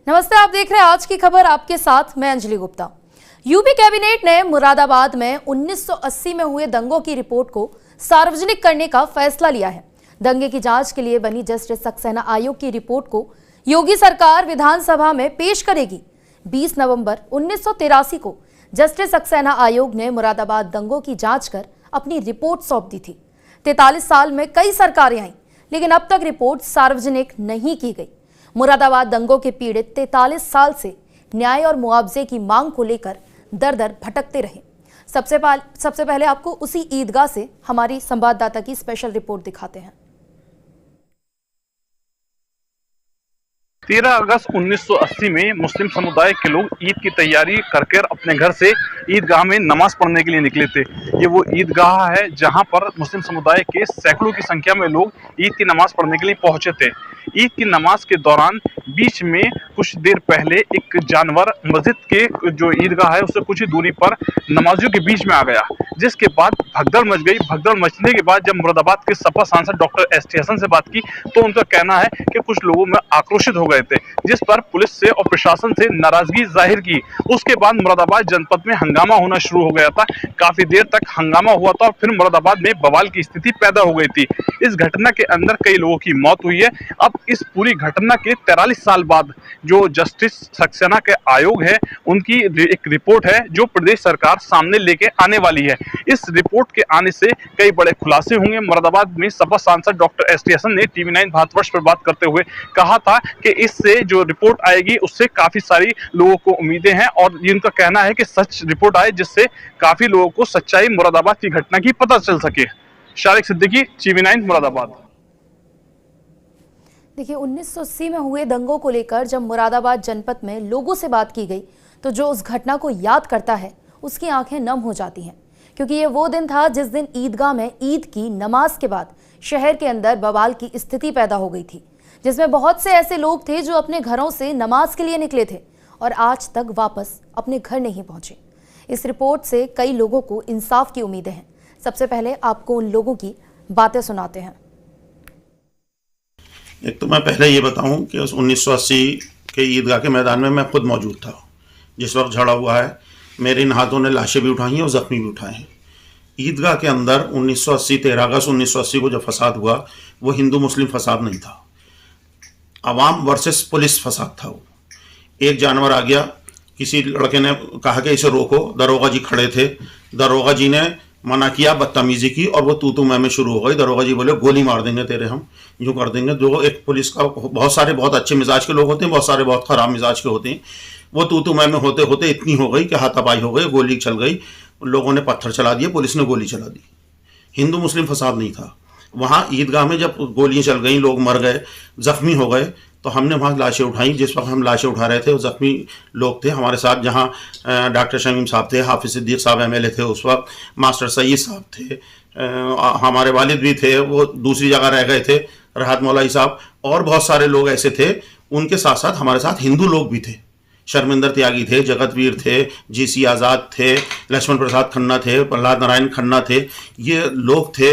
नमस्ते, आप देख रहे हैं आज की खबर। आपके साथ मैं अंजलि गुप्ता। यूपी कैबिनेट ने मुरादाबाद में 1980 में हुए दंगों की रिपोर्ट को सार्वजनिक करने का फैसला लिया है। दंगे की जांच के लिए बनी जस्टिस सक्सेना आयोग की रिपोर्ट को योगी सरकार विधानसभा में पेश करेगी। 20 नवंबर 1983 को जस्टिस सक्सेना आयोग ने मुरादाबाद दंगों की जांच कर अपनी रिपोर्ट सौंप दी थी। 43 साल में कई सरकारें आईं, लेकिन अब तक रिपोर्ट सार्वजनिक नहीं की गई। मुरादाबाद दंगों के पीड़ित 43 साल से न्याय और मुआवजे की मांग को लेकर दर दर भटकते रहे। सबसे पहले आपको उसी ईदगाह से हमारी संवाददाता की स्पेशल रिपोर्ट दिखाते हैं। 13 अगस्त 1980 में मुस्लिम समुदाय के लोग ईद की तैयारी करके अपने घर से ईदगाह में नमाज पढ़ने के लिए निकले थे। ये वो ईदगाह है जहां पर मुस्लिम समुदाय के सैकड़ों की संख्या में लोग ईद की नमाज पढ़ने के लिए पहुंचे थे। ईद की नमाज के दौरान बीच में कुछ देर पहले एक जानवर मस्जिद के जो ईदगाह है उससे कुछ ही दूरी पर नमाजियों के बीच में आ गया, जिसके बाद भगदड़ मच गई। भगदड़ मचने के बाद जब मुरादाबाद के सपा सांसद डॉक्टर एस टी हसन से बात की तो उनका कहना है कि कुछ लोगों में आक्रोशित हो गए थे, जिस पर पुलिस से और प्रशासन से नाराजगी जाहिर की। उसके बाद मुरादाबाद जनपद में हंगामा होना शुरू हो गया था। काफी देर तक हंगामा हुआ था और फिर मुरादाबाद में बवाल की स्थिति पैदा हो गई थी। इस घटना के अंदर कई लोगों की मौत हुई है। अब इस पूरी घटना के 43 साल बाद जो जस्टिस सक्सेना के आयोग है उनकी एक रिपोर्ट है जो प्रदेश सरकार सामने लेके आने वाली है। इस रिपोर्ट के आने से कई बड़े खुलासे होंगे। मुरादाबाद में सपा सांसद डॉक्टर एस टी हसन ने TV9 भारतवर्ष पर बात करते हुए कहा था कि इससे जो रिपोर्ट आएगी उससे काफी सारी लोगों को उम्मीदें हैं और इनका कहना है कि सच रिपोर्ट आए जिससे काफी लोगों को सच्चाई मुरादाबाद की घटना की पता चल सके। शारिक सिद्दीकी, TV9 मुरादाबाद। देखिए, 1980 में हुए दंगों को लेकर जब मुरादाबाद जनपद में लोगों से बात की गई तो जो उस घटना को याद करता है उसकी आंखें नम हो जाती हैं, क्योंकि ये वो दिन था जिस दिन ईदगाह में ईद की नमाज के बाद शहर के अंदर बवाल की स्थिति पैदा हो गई थी, जिसमें बहुत से ऐसे लोग थे जो अपने घरों से नमाज के लिए निकले थे और आज तक वापस अपने घर नहीं पहुंचे। इस रिपोर्ट से कई लोगों को इंसाफ की उम्मीदें हैं। सबसे पहले आपको उन लोगों की बातें सुनाते हैं। एक तो मैं पहले ये बताऊं कि उस 1980 के ईदगाह के मैदान में मैं खुद मौजूद था जिस वक्त झड़ा हुआ है। मेरे इन हाथों ने लाशें भी उठाई हैं और ज़ख्मी भी उठाए हैं। ईदगाह के अंदर 1980 13 अगस्त 1980 को जो फसाद हुआ वो हिंदू मुस्लिम फसाद नहीं था, अवाम वर्सेस पुलिस फसाद था। वो एक जानवर आ गया, किसी लड़के ने कहा कि इसे रोको, दरोगा जी खड़े थे, दरोगा जी ने मना किया, बदतमीजी की और वो तू मैं शुरू हो गई। दरोगा जी बोले गोली मार देंगे तेरे, हम यूँ कर देंगे। जो एक पुलिस का बहुत सारे बहुत अच्छे मिजाज के लोग होते हैं, बहुत सारे बहुत ख़राब मिजाज के होते हैं। वो तू मैं में होते होते इतनी हो गई कि हाथापाई हो गई, गोली चल गई, लोगों ने पत्थर चला दिए, पुलिस ने गोली चला दी। हिंदू मुस्लिम फसाद नहीं था वहाँ। ईदगाह में जब गोलियाँ चल गई, लोग मर गए, ज़ख्मी हो गए, तो हमने वहाँ लाशें उठाई। जिस वक्त हम लाशें उठा रहे थे वो ज़ख्मी लोग थे हमारे साथ, जहाँ डॉक्टर शमीम साहब थे, हाफिज़ सिद्दीक साहब MLA थे उस वक्त, मास्टर सईद साहब थे, हमारे वालिद भी थे, वो दूसरी जगह रह गए थे, राहत मौलाई साहब, और बहुत सारे लोग ऐसे थे। उनके साथ साथ हमारे साथ हिंदू लोग भी थे। शर्मिंदर त्यागी थे, जगतवीर थे, GC आज़ाद थे, लक्ष्मण प्रसाद खन्ना थे, प्रहलाद नारायण खन्ना थे, ये लोग थे।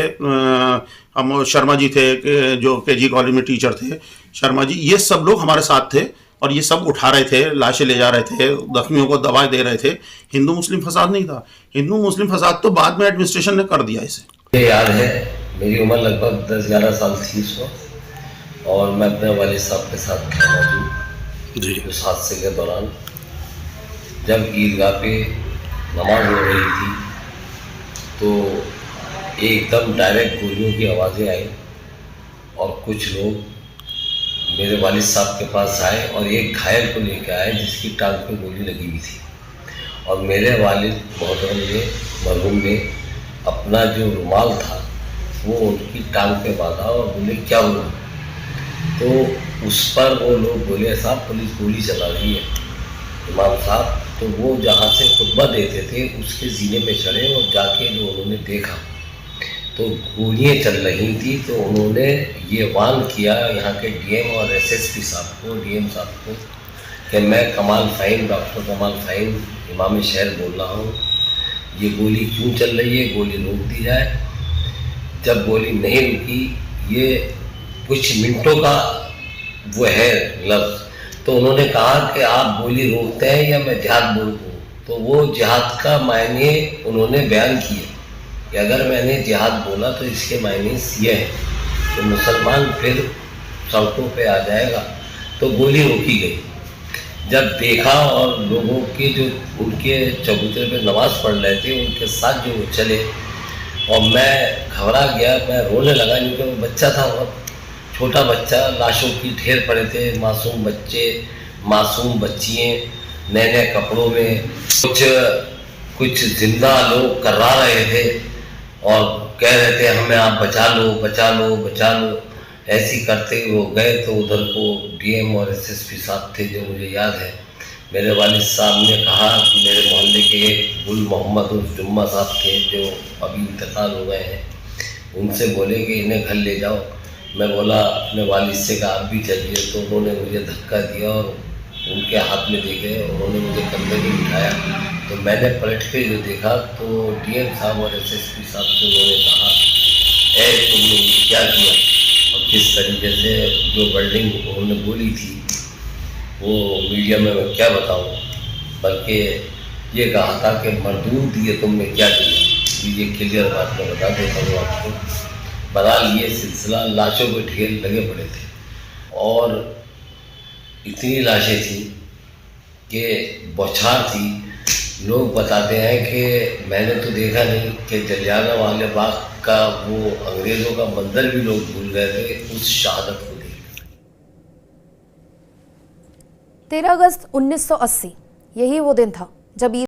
हम शर्मा जी थे जो KG कॉलेज में टीचर थे, शर्मा जी, ये सब लोग हमारे साथ थे और ये सब उठा रहे थे, लाशें ले जा रहे थे, जख्मियों को दवाएं दे रहे थे। हिंदू मुस्लिम फसाद नहीं था। हिंदू मुस्लिम फसाद तो बाद में एडमिनिस्ट्रेशन ने कर दिया इसे। मुझे याद है, मेरी उम्र लगभग 10-11 साल थी उस वक्त और मैं अपने वालिद साहब के साथ था मौजूद जी। उस हादसे के दौरान जब ईदगाह पे नमाज हो रही थी तो एकदम डायरेक्ट गोलियों की आवाज़ें आई और कुछ लोग मेरे वालिद साहब के पास आए और एक घायल को लेकर आए जिसकी टांग पे गोली लगी हुई थी। और मेरे वालिद मोहतरम ने, मरहूम ने, अपना जो रुमाल था वो उनकी टांग पे बांधा और बोले क्या हुआ। तो उस पर वो लोग बोले साहब पुलिस गोली चला रही है इमाम साहब। तो वो जहाँ से खुतबा देते थे उसके जीने पे चढ़े और जाके जो उन्होंने देखा तो गोलियाँ चल रही थी। तो उन्होंने ये वार्न किया यहाँ के DM और SSP साहब को, DM साहब को, कि मैं कमाल फ़हीम, डॉक्टर कमाल फ़हीम, इमाम शहर बोल रहा हूँ, ये गोली क्यों चल रही है, गोली रोक दी जाए। जब गोली नहीं रुकी, ये कुछ मिनटों का वो है लफ्ज़, तो उन्होंने कहा कि आप गोली रोकते हैं या मैं जिहाद बोल दूँ। तो वो जिहाद का मायने उन्होंने बयान किए कि अगर मैंने जिहाद बोला तो इसके मायने ये है कि मुसलमान फिर सड़कों पे आ जाएगा। तो गोली रोकी गई। जब देखा और लोगों के जो उनके चबूतरे पे नमाज़ पढ़ रहे थे उनके साथ जो वो चले, और मैं घबरा गया, मैं रोने लगा क्योंकि वो बच्चा था, बहुत छोटा बच्चा, लाशों की ढेर पड़े थे, मासूम बच्चे, मासूम बच्चियाँ नए नए कपड़ों में, कुछ जिंदा लोग कर्रा रहे थे और कह रहे थे हमें आप बचा लो बचा लो बचा लो। ऐसी करते वो गए तो उधर को डीएम और एसएसपी साहब थे, जो मुझे याद है। मेरे वालिद साहब ने कहा कि मेरे मोहल्ले के एक गुल मोहम्मद उर्फ जुम्मा साहब थे, जो अभी इंतकाल हो गए हैं, उनसे बोले कि इन्हें घर ले जाओ। मैं बोला अपने वालिद से कि आप भी चलिए। तो उन्होंने मुझे धक्का दिया और उनके हाथ में देखे, उन्होंने मुझे कंधे पे बिठाया। तो मैंने पलट के जो देखा तो डीएम साहब और एसएसपी साहब से उन्होंने कहा, ऐ तुमने क्या किया, और किस तरीके से जो बिल्डिंग उन्होंने बोली थी वो मीडिया में मैं क्या बताऊँ, बल्कि ये कहा था कि मरदूद ये तुमने क्या किया। ये क्लियर बात मैं बता देता हूँ आपको। बहरहाल ये सिलसिला लाशों के ढेर लगे पड़े थे और इतनी लाशें थी कि बौछार थी। लोग बताते हैं कि मैंने तो देखा नहीं कि जलियांवाला बाग का वो अंग्रेज़ों का मंदिर भी लोग भूल गए थे उस शहादत को देख। 13 अगस्त 1980 यही वो दिन था जब